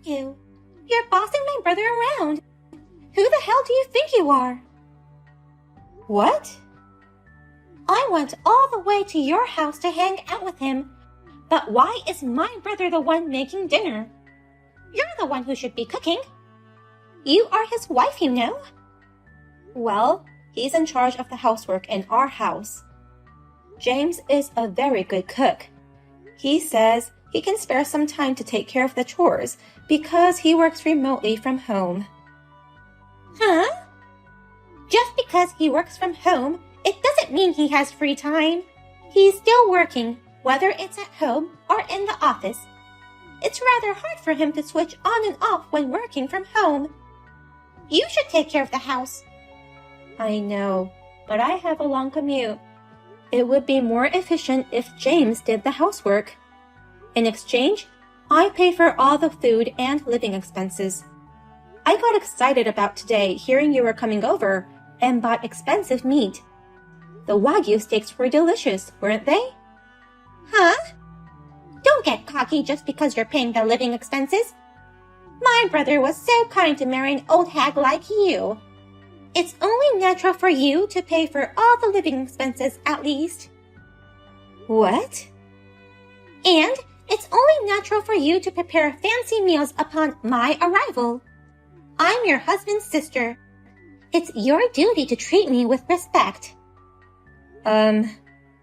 you? You're bossing my brother around. Who the hell do you think you are? What? I went all the way to your house to hang out with him. But why is my brother the one making dinner? You're the one who should be cooking. You are his wife, you know. Well, he's in charge of the housework in our house. James is a very good cook. He says he can spare some time to take care of the chores because he works remotely from home. Huh? Just because he works from home, it doesn't mean he has free time. He's still working, whether it's at home or in the office. It's rather hard for him to switch on and off when working from home. You should take care of the house. I know, but I have a long commute. It would be more efficient if James did the housework. In exchange, I pay for all the food and living expenses. I got excited about today hearing you were coming over and bought expensive meat. The Wagyu steaks were delicious, weren't they? Huh? Don't get cocky just because you're paying the living expenses. My brother was so kind to marry an old hag like you. It's only natural for you to pay for all the living expenses at least. What? And it's only natural for you to prepare fancy meals upon my arrival. I'm your husband's sister. It's your duty to treat me with respect.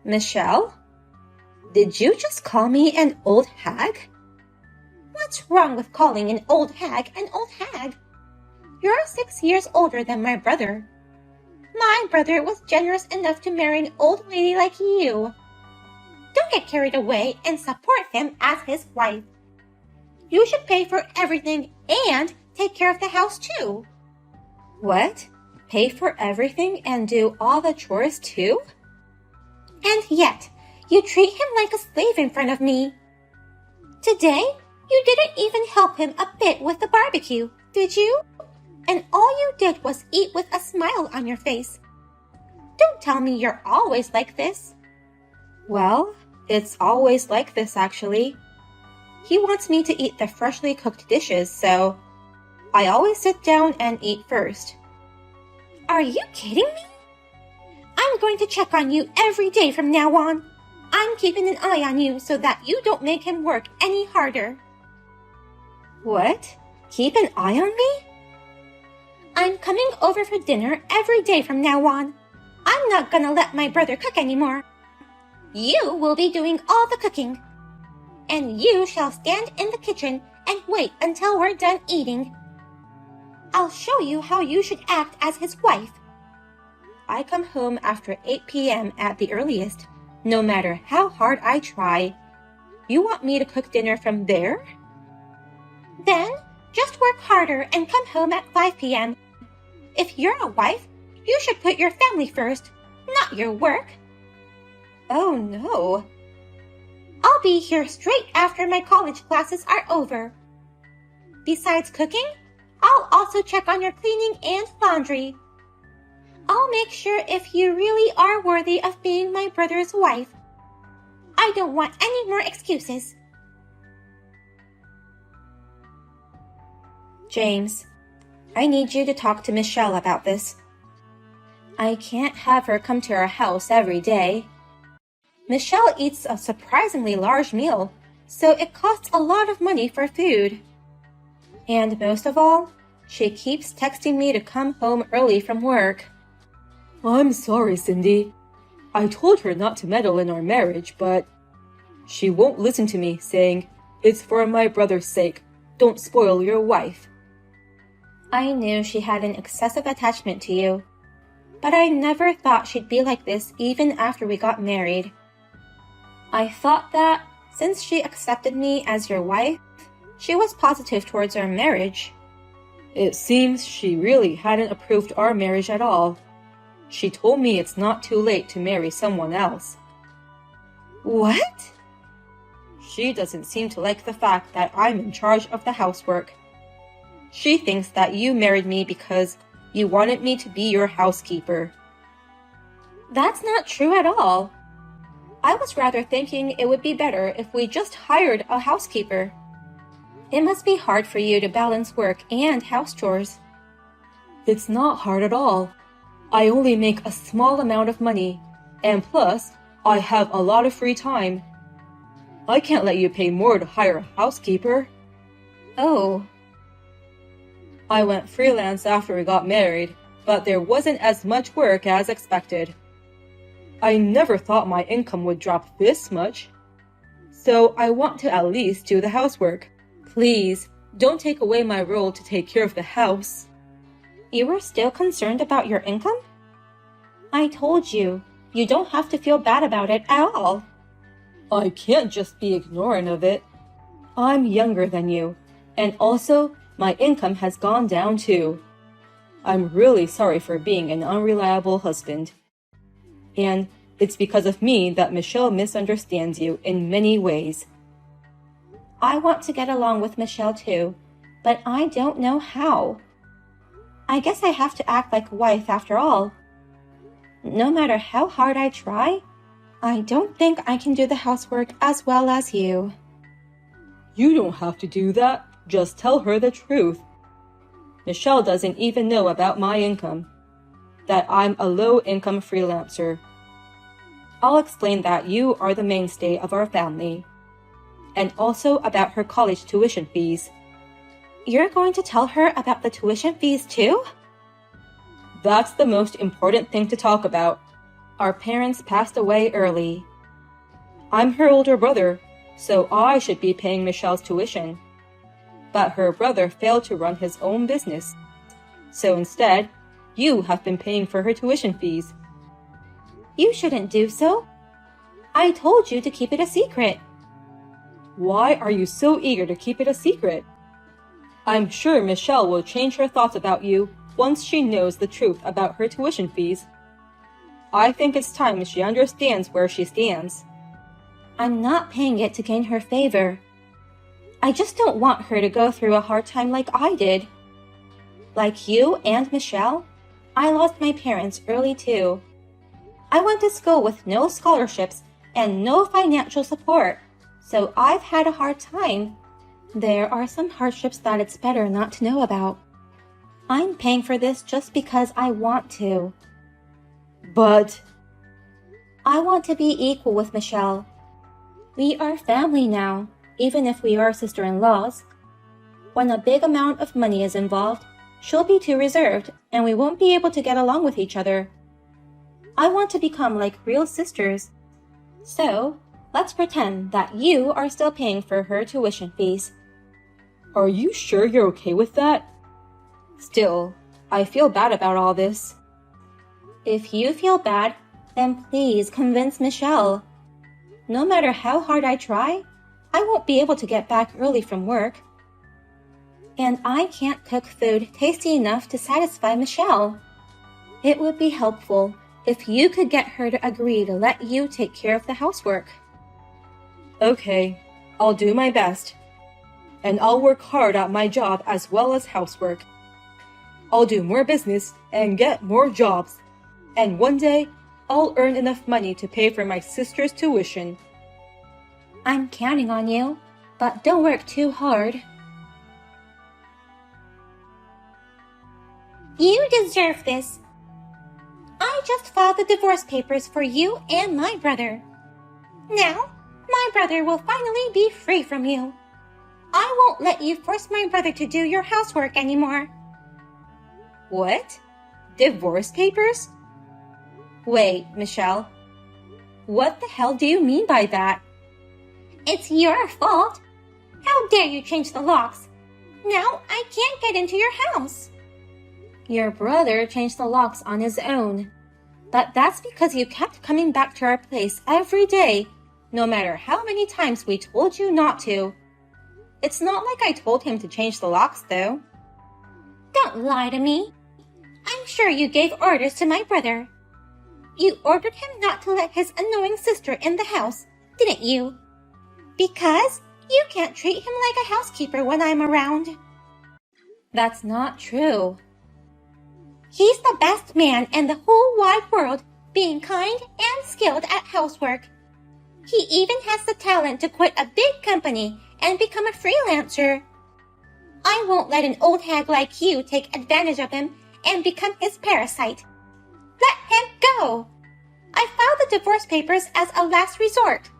Michelle? Did you just call me an old hag? What's wrong with calling an old hag an old hag? You're 6 years older than my brother. My brother was generous enough to marry an old lady like you. Don't get carried away and support him as his wife. You should pay for everything and take care of the house too. What? Pay for everything and do all the chores too? And yet, you treat him like a slave in front of me. Today, you didn't even help him a bit with the barbecue, did you? And all you did was eat with a smile on your face. Don't tell me you're always like this. Well, it's always like this actually. He wants me to eat the freshly cooked dishes, so I always sit down and eat first. Are you kidding me? I'm going to check on you every day from now on. I'm keeping an eye on you so that you don't make him work any harder. What? Keep an eye on me? I'm coming over for dinner every day from now on. I'm not gonna let my brother cook anymore. You will be doing all the cooking. And you shall stand in the kitchen and wait until we're done eating. I'll show you how you should act as his wife. I come home after 8 p.m. at the earliest, no matter how hard I try. You want me to cook dinner from there? Then, just work harder and come home at 5 p.m. If you're a wife, you should put your family first, not your work. Oh no. I'll be here straight after my college classes are over. Besides cooking, I'll also check on your cleaning and laundry. I'll make sure if you really are worthy of being my brother's wife. I don't want any more excuses. James, I need you to talk to Michelle about this. I can't have her come to our house every day. Michelle eats a surprisingly large meal, so it costs a lot of money for food. And most of all, she keeps texting me to come home early from work. I'm sorry, Cindy. I told her not to meddle in our marriage, but she won't listen to me, saying, "It's for my brother's sake. Don't spoil your wife." I knew she had an excessive attachment to you, but I never thought she'd be like this even after we got married. I thought that, since she accepted me as your wife, she was positive towards our marriage. It seems she really hadn't approved our marriage at all. She told me it's not too late to marry someone else. What? She doesn't seem to like the fact that I'm in charge of the housework. She thinks that you married me because you wanted me to be your housekeeper. That's not true at all. I was rather thinking it would be better if we just hired a housekeeper. It must be hard for you to balance work and house chores. It's not hard at all. I only make a small amount of money, and plus, I have a lot of free time. I can't let you pay more to hire a housekeeper. Oh. I went freelance after we got married, but there wasn't as much work as expected. I never thought my income would drop this much. So I want to at least do the housework. Please, don't take away my role to take care of the house. You were still concerned about your income? I told you, you don't have to feel bad about it at all. I can't just be ignorant of it. I'm younger than you, and also my income has gone down too. I'm really sorry for being an unreliable husband. And it's because of me that Michelle misunderstands you in many ways. I want to get along with Michelle too, but I don't know how. I guess I have to act like a wife after all. No matter how hard I try, I don't think I can do the housework as well as you. You don't have to do that. Just tell her the truth. Michelle doesn't even know about my income, that I'm a low-income freelancer. I'll explain that you are the mainstay of our family, and also about her college tuition fees. You're going to tell her about the tuition fees too? That's the most important thing to talk about. Our parents passed away early. I'm her older brother, so I should be paying Michelle's tuition. But her brother failed to run his own business. So instead, you have been paying for her tuition fees. You shouldn't do so. I told you to keep it a secret. Why are you so eager to keep it a secret? I'm sure Michelle will change her thoughts about you once she knows the truth about her tuition fees. I think it's time she understands where she stands. I'm not paying it to gain her favor. I just don't want her to go through a hard time like I did. Like you and Michelle, I lost my parents early too. I went to school with no scholarships and no financial support, so I've had a hard time. There are some hardships that it's better not to know about. I'm paying for this just because I want to. But I want to be equal with Michelle. We are family now, even if we are sister-in-laws. When a big amount of money is involved, she'll be too reserved and we won't be able to get along with each other. I want to become like real sisters. So, let's pretend that you are still paying for her tuition fees. Are you sure you're okay with that? Still, I feel bad about all this. If you feel bad, then please convince Michelle. No matter how hard I try, I won't be able to get back early from work. And I can't cook food tasty enough to satisfy Michelle. It would be helpful if you could get her to agree to let you take care of the housework. Okay, I'll do my best. And I'll work hard at my job as well as housework. I'll do more business and get more jobs. And one day, I'll earn enough money to pay for my sister's tuition. I'm counting on you, but don't work too hard. You deserve this. I just filed the divorce papers for you and my brother. Now, my brother will finally be free from you. I won't let you force my brother to do your housework anymore. What? Divorce papers? Wait, Michelle. What the hell do you mean by that? It's your fault. How dare you change the locks? Now I can't get into your house. Your brother changed the locks on his own. But that's because you kept coming back to our place every day, no matter how many times we told you not to. It's not like I told him to change the locks, though. Don't lie to me. I'm sure you gave orders to my brother. You ordered him not to let his annoying sister in the house, didn't you? Because you can't treat him like a housekeeper when I'm around. That's not true. He's the best man in the whole wide world, being kind and skilled at housework. He even has the talent to quit a big company and become a freelancer, I won't let an old hag like you take advantage of him and become his parasite. Let him go. I filed the divorce papers as a last resort.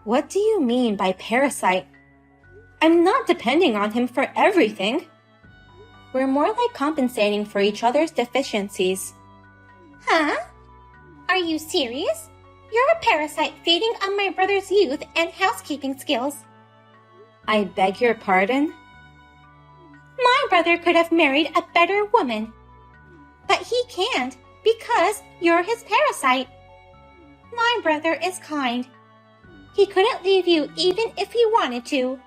What do you mean by parasite? I'm not depending on him for everything. We're more like compensating for each other's deficiencies. Huh? Are you serious? You're a parasite feeding on my brother's youth and housekeeping skills. I beg your pardon? My brother could have married a better woman. But he can't because you're his parasite. My brother is kind. He couldn't leave you even if he wanted to.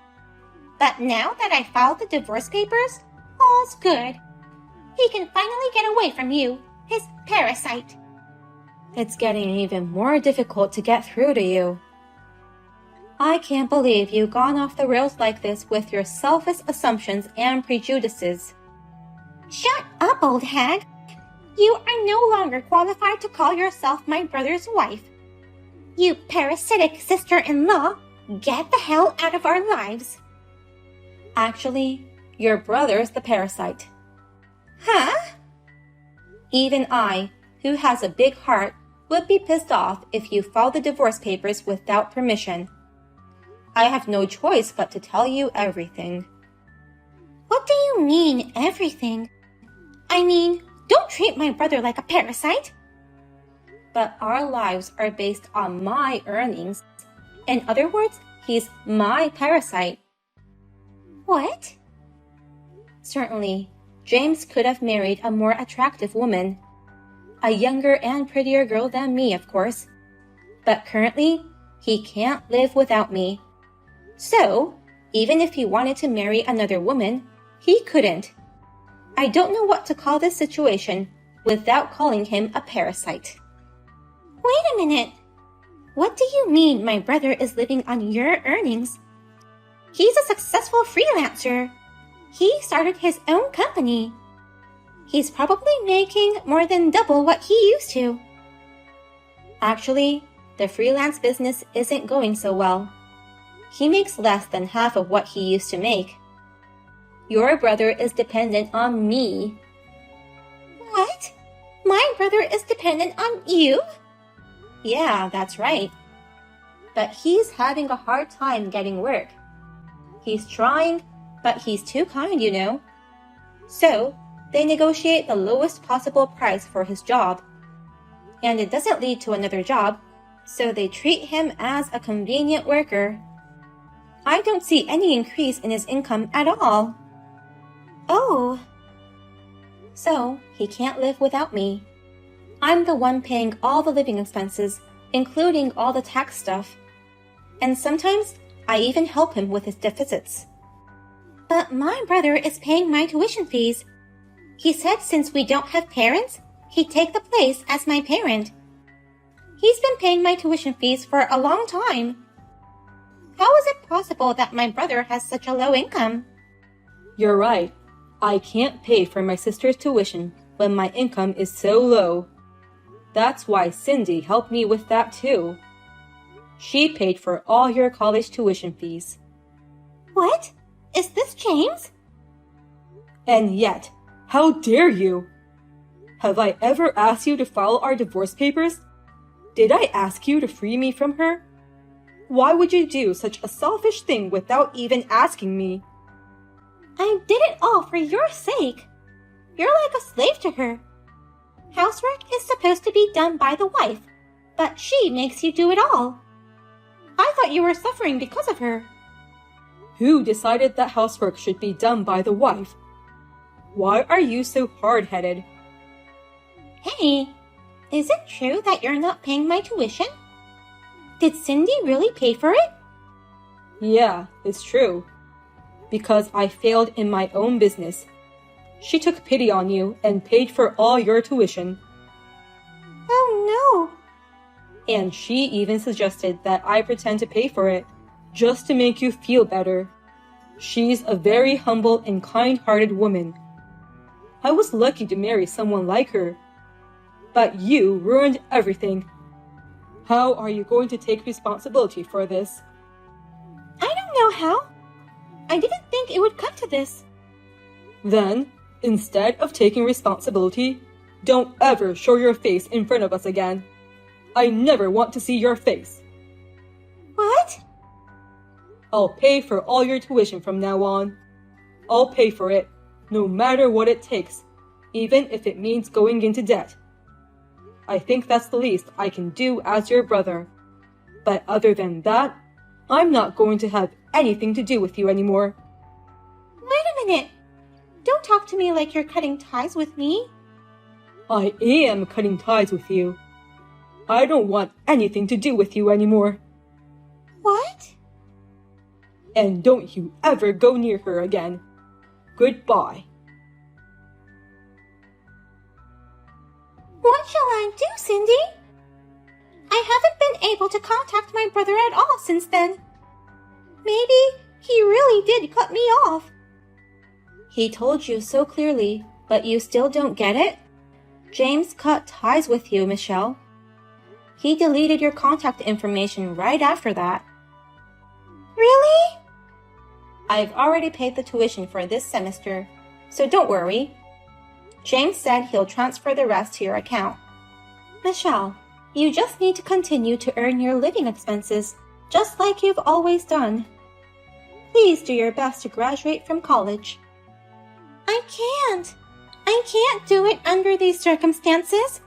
But now that I filed the divorce papers, all's good. He can finally get away from you, his parasite. It's getting even more difficult to get through to you. I can't believe you've gone off the rails like this with your selfish assumptions and prejudices. Shut up, old hag. You are no longer qualified to call yourself my brother's wife. You parasitic sister-in-law, get the hell out of our lives. Actually, your brother's the parasite. Huh? Even I, who has a big heart, would be pissed off if you filed the divorce papers without permission. I have no choice but to tell you everything. What do you mean, everything? I mean, don't treat my brother like a parasite. But our lives are based on my earnings. In other words, he's my parasite. What? Certainly, James could have married a more attractive woman. A younger and prettier girl than me, of course. But currently, he can't live without me. So, even if he wanted to marry another woman, he couldn't. I don't know what to call this situation without calling him a parasite. Wait a minute. What do you mean my brother is living on your earnings? He's a successful freelancer. He started his own company. He's probably making more than double what he used to. Actually, the freelance business isn't going so well. He makes less than half of what he used to make. Your brother is dependent on me. What? My brother is dependent on you? Yeah, that's right. But he's having a hard time getting work. He's trying, but he's too kind, you know. So, they negotiate the lowest possible price for his job. And it doesn't lead to another job, so they treat him as a convenient worker. I don't see any increase in his income at all. Oh. So, he can't live without me. I'm the one paying all the living expenses, including all the tax stuff. And sometimes, I even help him with his deficits. But my brother is paying my tuition fees. He said since we don't have parents, he'd take the place as my parent. He's been paying my tuition fees for a long time. How is it possible that my brother has such a low income? You're right. I can't pay for my sister's tuition when my income is so low. That's why Cindy helped me with that too. She paid for all your college tuition fees. What? Is this James? And yet, how dare you? Have I ever asked you to file our divorce papers? Did I ask you to free me from her? Why would you do such a selfish thing without even asking me? I did it all for your sake. You're like a slave to her. Housework is supposed to be done by the wife, but she makes you do it all. I thought you were suffering because of her. Who decided that housework should be done by the wife? Why are you so hard-headed? Hey, is it true that you're not paying my tuition? Did Cindy really pay for it? Yeah, it's true. Because I failed in my own business. She took pity on you and paid for all your tuition. Oh no! And she even suggested that I pretend to pay for it, just to make you feel better. She's a very humble and kind-hearted woman. I was lucky to marry someone like her. But you ruined everything. How are you going to take responsibility for this? I don't know how. I didn't think it would come to this. Then, instead of taking responsibility, don't ever show your face in front of us again. I never want to see your face. What? I'll pay for all your tuition from now on. I'll pay for it, no matter what it takes, even if it means going into debt. I think that's the least I can do as your brother. But other than that, I'm not going to have anything to do with you anymore. Wait a minute. Don't talk to me like you're cutting ties with me. I am cutting ties with you. I don't want anything to do with you anymore. What? And don't you ever go near her again. Goodbye. What shall I do, Cindy? I haven't been able to contact my brother at all since then. Maybe he really did cut me off. He told you so clearly, but you still don't get it? James cut ties with you, Michelle. He deleted your contact information right after that. Really? I've already paid the tuition for this semester, so don't worry. James said he'll transfer the rest to your account. Michelle, you just need to continue to earn your living expenses, just like you've always done. Please do your best to graduate from college. I can't. I can't do it under these circumstances.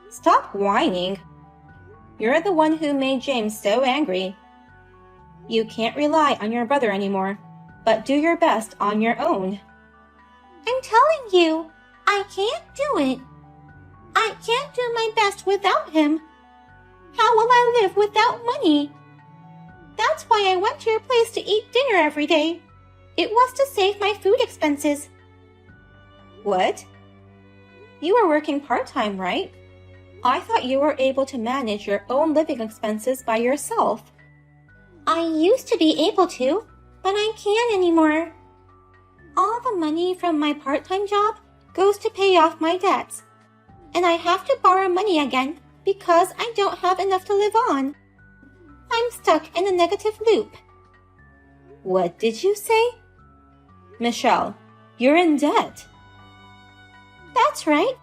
Stop whining. You're the one who made James so angry. You can't rely on your brother anymore, but do your best on your own. I'm telling you, I can't do it. I can't do my best without him. How will I live without money? That's why I went to your place to eat dinner every day. It was to save my food expenses. What? You were working part-time, right? I thought you were able to manage your own living expenses by yourself. I used to be able to, but I can't anymore. All the money from my part-time job goes to pay off my debts. And I have to borrow money again because I don't have enough to live on. I'm stuck in a negative loop. What did you say? Michelle, you're in debt. That's right.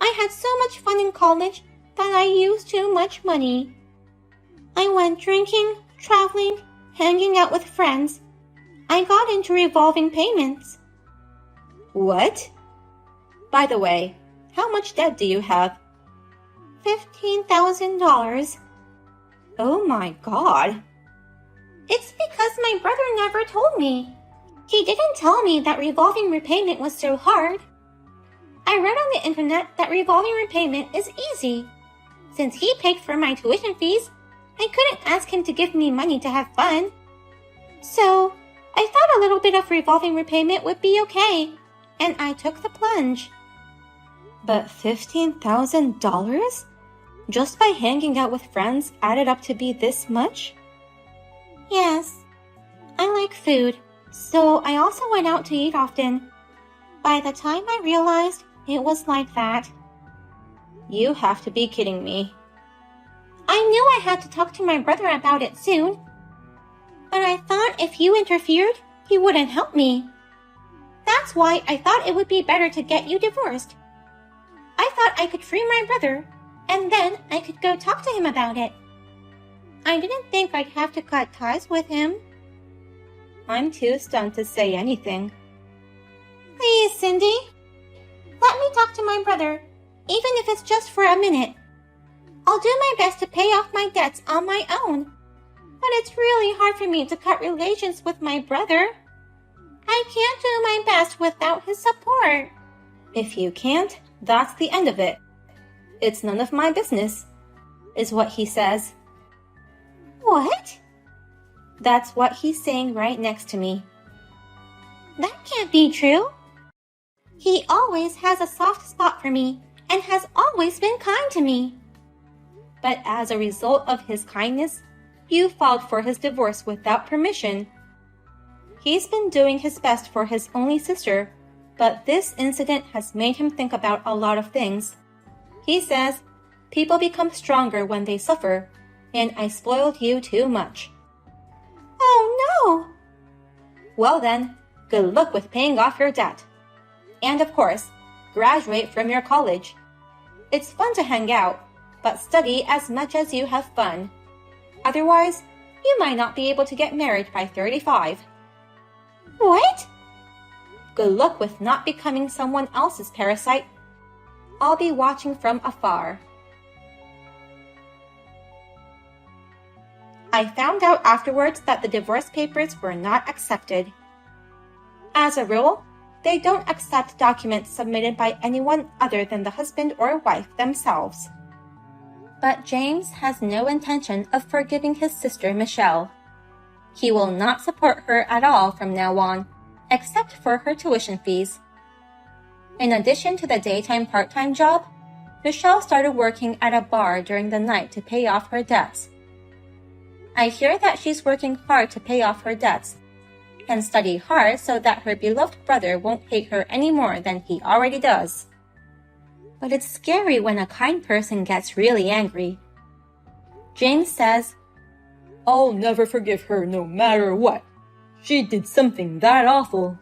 I had so much fun in college that I used too much money. I went drinking, traveling, hanging out with friends. I got into revolving payments. What? By the way, how much debt do you have? $15,000. Oh my God. It's because my brother never told me. He didn't tell me that revolving repayment was so hard. I read on the internet that revolving repayment is easy. Since he paid for my tuition fees, I couldn't ask him to give me money to have fun. So, I thought a little bit of revolving repayment would be okay, and I took the plunge. But $15,000? Just by hanging out with friends added up to be this much? Yes. I like food, so I also went out to eat often. By the time I realized it was like that. You have to be kidding me. I knew I had to talk to my brother about it soon. But I thought if you interfered, he wouldn't help me. That's why I thought it would be better to get you divorced. I thought I could free my brother, and then I could go talk to him about it. I didn't think I'd have to cut ties with him. I'm too stunned to say anything. Please, Cindy. Let me talk to my brother, even if it's just for a minute. I'll do my best to pay off my debts on my own. But it's really hard for me to cut relations with my brother. I can't do my best without his support. If you can't, that's the end of it. It's none of my business, is what he says. What? That's what he's saying right next to me. That can't be true. He always has a soft spot for me and has always been kind to me. But as a result of his kindness, you filed for his divorce without permission. He's been doing his best for his only sister, but this incident has made him think about a lot of things. He says, people become stronger when they suffer, and I spoiled you too much. Oh no! Well then, good luck with paying off your debt. And of course, graduate from your college. It's fun to hang out, but study as much as you have fun. Otherwise, you might not be able to get married by 35. What? Good luck with not becoming someone else's parasite. I'll be watching from afar. I found out afterwards that the divorce papers were not accepted. As a rule, they don't accept documents submitted by anyone other than the husband or wife themselves. But James has no intention of forgiving his sister Michelle. He will not support her at all from now on, except for her tuition fees. In addition to the daytime part-time job, Michelle started working at a bar during the night to pay off her debts. I hear that she's working hard to pay off her debts and study hard so that her beloved brother won't hate her any more than he already does. But it's scary when a kind person gets really angry. James says, I'll never forgive her no matter what. She did something that awful.